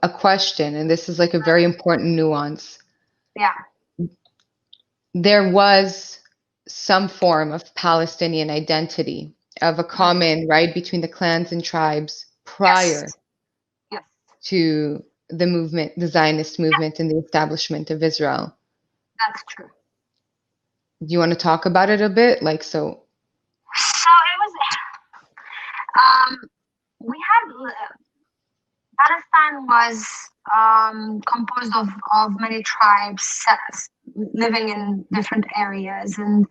a question, and this is like a very important nuance. Yeah. There was some form of Palestinian identity, of a common, right, between the clans and tribes prior Yes. to the movement, the Zionist movement, and the establishment of Israel. That's true. Do you want to talk about it a bit? Like, So it was, we had, Palestine was composed of many tribes living in different areas and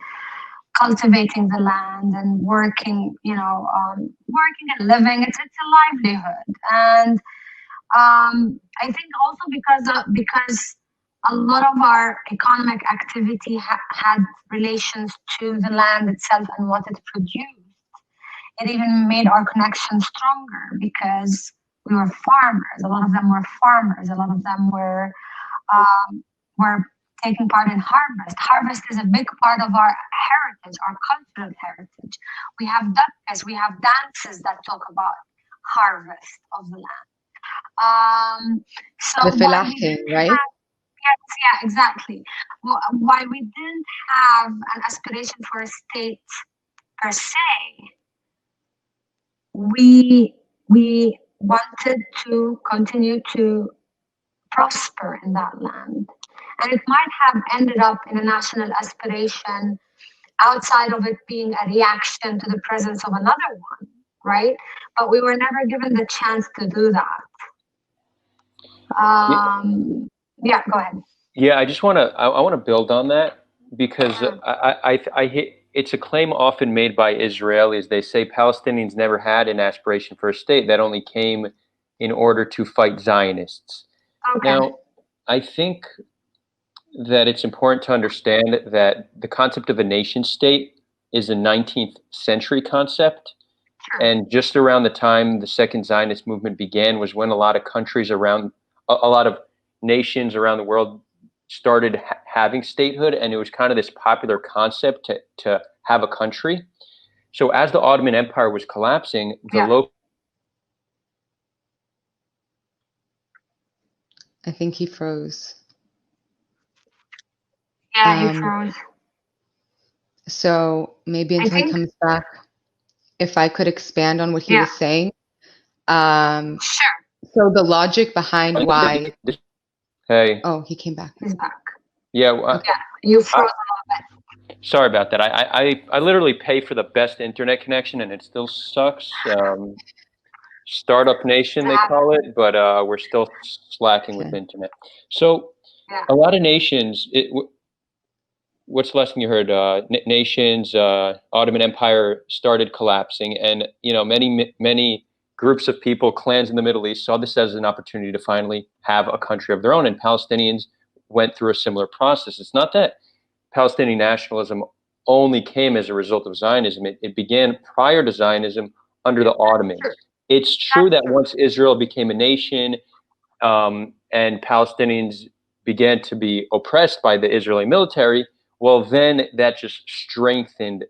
cultivating the land and working, working and living. It's a livelihood. And I think also because a lot of our economic activity had relations to the land itself and what it produced. It even made our connection stronger because we were farmers. A lot of them were farmers. A lot of them were taking part in harvest. Harvest is a big part of our heritage, our cultural heritage. We have dukkahs, we have dances that talk about harvest of the land. So the felahim, right? Yes, yeah, exactly. Well, why we didn't have an aspiration for a state per se, we wanted to continue to prosper in that land. And it might have ended up in a national aspiration outside of it being a reaction to the presence of another one, right? But we were never given the chance to do that. Yeah, go ahead. Yeah, I want to build on that because it's a claim often made by Israelis. They say Palestinians never had an aspiration for a state, that only came in order to fight Zionists. Okay. Now, I think that it's important to understand that the concept of a nation state is a 19th century concept. Sure. And just around the time the second Zionist movement began was when a lot of countries around, a lot of nations around the world started having statehood, and it was kind of this popular concept to have a country. So as the Ottoman Empire was collapsing, the local... I think he froze. Yeah, he froze. So maybe until he comes back, if I could expand on what he was saying. Sure. So the logic behind why... Hey. Oh, he came back. He's back. Yeah. You froze a little bit. Sorry about that. I literally pay for the best internet connection, and it still sucks. Startup nation, they call it, but we're still slacking with internet. So a lot of nations... What's the last thing you heard? Nations, Ottoman Empire started collapsing, and many groups of people, clans in the Middle East, saw this as an opportunity to finally have a country of their own. And Palestinians went through a similar process. It's not that Palestinian nationalism only came as a result of Zionism. It began prior to Zionism under the Ottomans. It's true that once Israel became a nation, and Palestinians began to be oppressed by the Israeli military, well, then that just strengthened,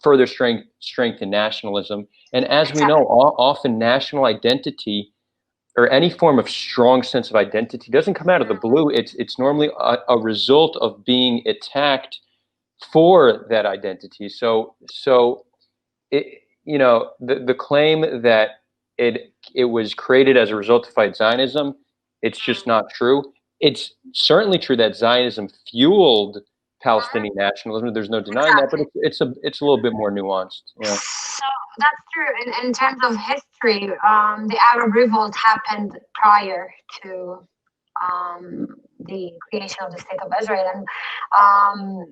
further strengthened nationalism. And as we know, often national identity or any form of strong sense of identity doesn't come out of the blue. It's normally a result of being attacked for that identity. So the claim that it was created as a result to fight Zionism, it's just not true. It's certainly true that Zionism fueled Palestinian nationalism. There's no denying that, but it's a little bit more nuanced. Yeah. So that's true. In terms of history, the Arab Revolt happened prior to the creation of the State of Israel, and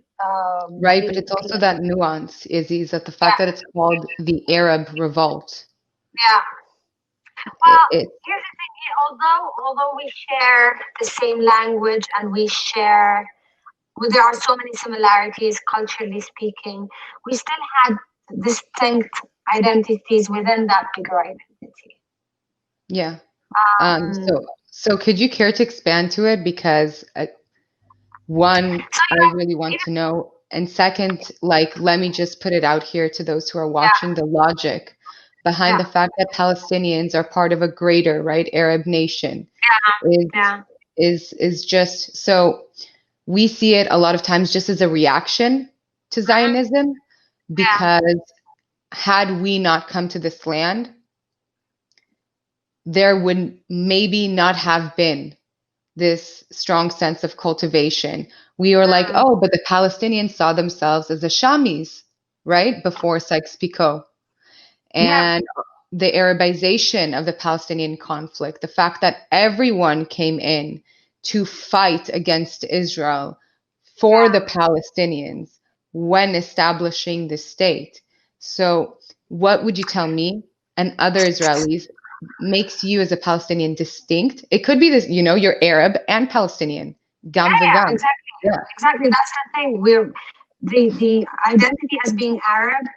right. But it's also that nuance, is that the fact that it's called the Arab Revolt. Yeah. Well, here's the thing. Although we share the same language and there are so many similarities culturally speaking, we still had distinct identities within that bigger identity. Yeah. So could you care to expand to it? Because one, I really want to know. And second, let me just put it out here to those who are watching, the logic behind the fact that Palestinians are part of a greater, right, Arab nation is just so we see it a lot of times just as a reaction to Zionism, because had we not come to this land, there would maybe not have been this strong sense of cultivation. We were like, oh, but the Palestinians saw themselves as the Shamis, right? Before Sykes-Picot. And the Arabization of the Palestinian conflict, the fact that everyone came in to fight against Israel for the Palestinians when establishing the state. So what would you tell me and other Israelis makes you as a Palestinian distinct? It could be this, you know, you're Arab and Palestinian. Exactly. Exactly. That's the thing. The identity as being Arab,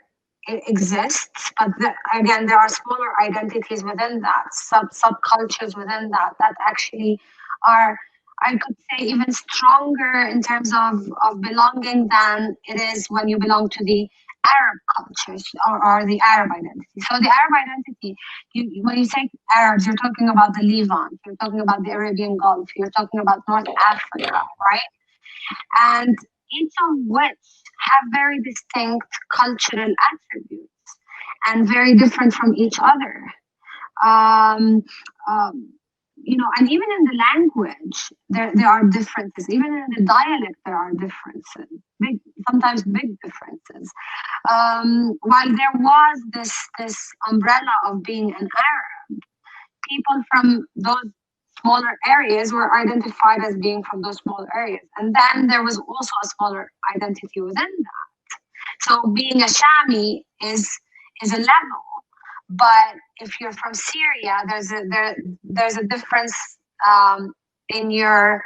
it exists, but again, there are smaller identities within that, subcultures within that actually are, I could say, even stronger in terms of belonging than it is when you belong to the Arab cultures or the Arab identity. So the Arab identity, when you say Arabs, you're talking about the Levant, you're talking about the Arabian Gulf, you're talking about North Africa, right? And each of which have very distinct cultural attributes and very different from each other. You know, and even in the language, there are differences. Even in the dialect, there are differences. Sometimes big differences. While there was this umbrella of being an Arab, people from those smaller areas were identified as being from those small areas. And then there was also a smaller identity within that. So being a Shami is a level, but if you're from Syria, there's a difference in your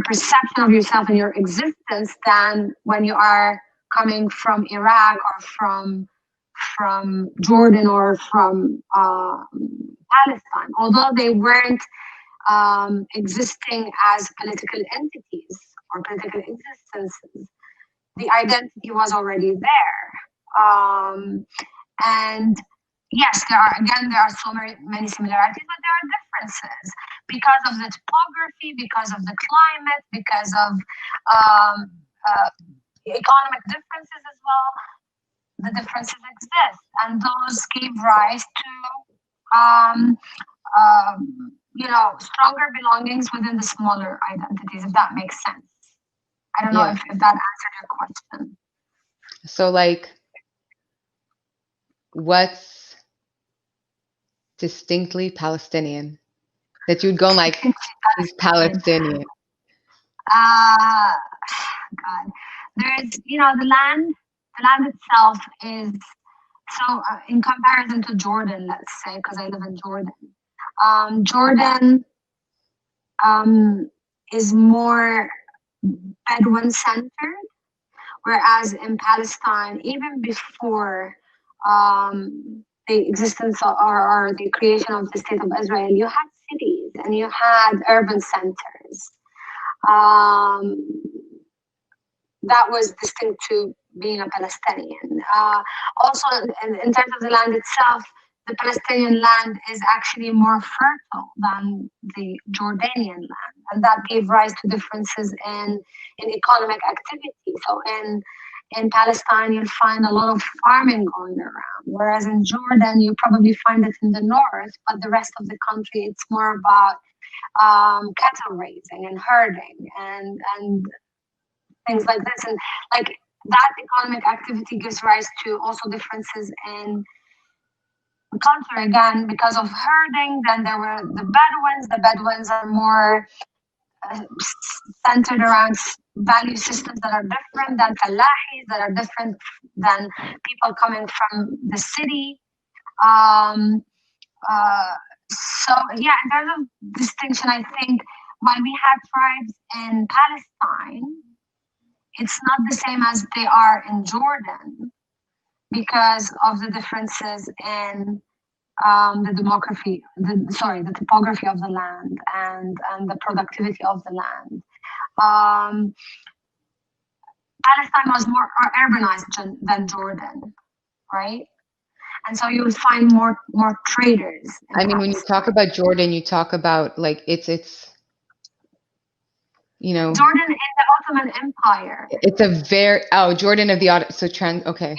perception of yourself and your existence than when you are coming from Iraq or from Jordan or from Palestine, although they weren't existing as political entities or political existences. The identity was already there. And yes, there are so many similarities, but there are differences because of the topography, because of the climate, because of economic differences as well. The differences exist, and those gave rise to you know, stronger belongings within the smaller identities, if that makes sense. I don't know if that answered your question. So, like, what's distinctly Palestinian that you'd go like, he's Palestinian? God, there's, you know, the land itself is, so in comparison to Jordan, let's say, because I live in Jordan, Jordan is more Bedouin centered, whereas in Palestine, even before the existence or the creation of the state of Israel, you had cities and you had urban centers. That was distinct to being a Palestinian. Also, in terms of the land itself, the Palestinian land is actually more fertile than the Jordanian land, and that gave rise to differences in economic activity. So in Palestine, you'll find a lot of farming going around, whereas in Jordan, you probably find it in the north, but the rest of the country, it's more about cattle raising and herding and things like this. And like that economic activity gives rise to also differences in culture, again, because of herding. Then there were the Bedouins. The Bedouins are more centered around value systems that are different than Falahis, that are different than people coming from the city. So yeah, there's a distinction. I think when we have tribes in Palestine, it's not the same as they are in Jordan because of the differences in the topography of the land and the productivity of the land. Palestine was more urbanized than Jordan, right? and so you would find more traders. I mean, when you talk about Jordan, you talk about like it's Jordan in the Ottoman Empire. It's a very Jordan of the okay.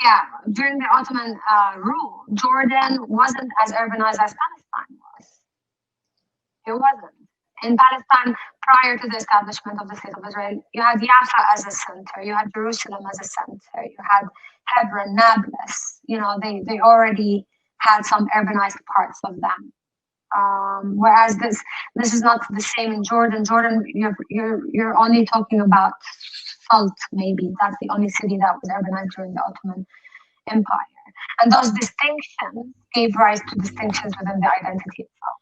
Yeah. During the Ottoman rule, Jordan wasn't as urbanized as Palestine was. It wasn't. In Palestine, prior to the establishment of the State of Israel, you had Jaffa as a center, you had Jerusalem as a center, you had Hebron, Nablus. They already had some urbanized parts of them. Whereas this is not the same in Jordan. Jordan, you're only talking about Salt, maybe. That's the only city that was urbanized during the Ottoman Empire. And those distinctions gave rise to distinctions within the identity itself.